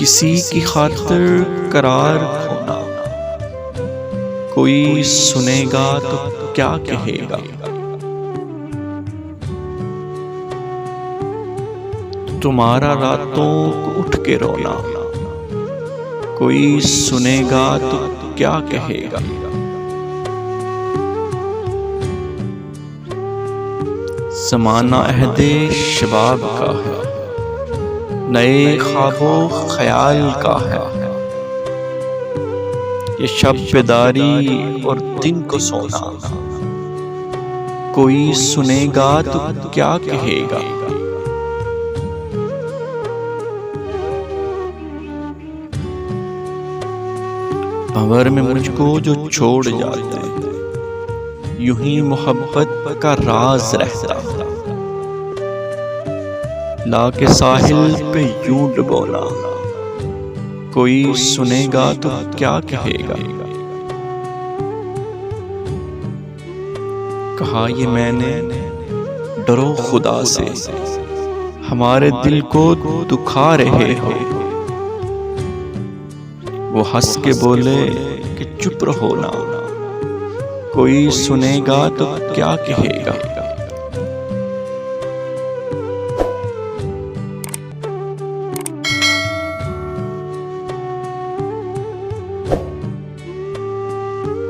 किसी की खातिर करार खोना, कोई सुनेगा तो क्या कहेगा। तुम्हारा रातों को उठ के रोना, कोई सुनेगा तो क्या कहेगा। ज़माना अहदे शबाब का है, नए ख्वाबों ख्याल का है। ये शब बेदारी और दिन को सोना, कोई सुनेगा तो क्या कहेगा। भंवर में मुझको जो छोड़ जाते, यूं ही मोहब्बत का राज रहता। लाके साहिल पे यूं डुबोना, कोई सुनेगा तो क्या कहेगा। कहा ये मैंने डरो खुदा से, हमारे दिल को दुखा रहे हो। वो हंस के बोले कि चुप रहो ना, कोई सुनेगा तो क्या कहेगा।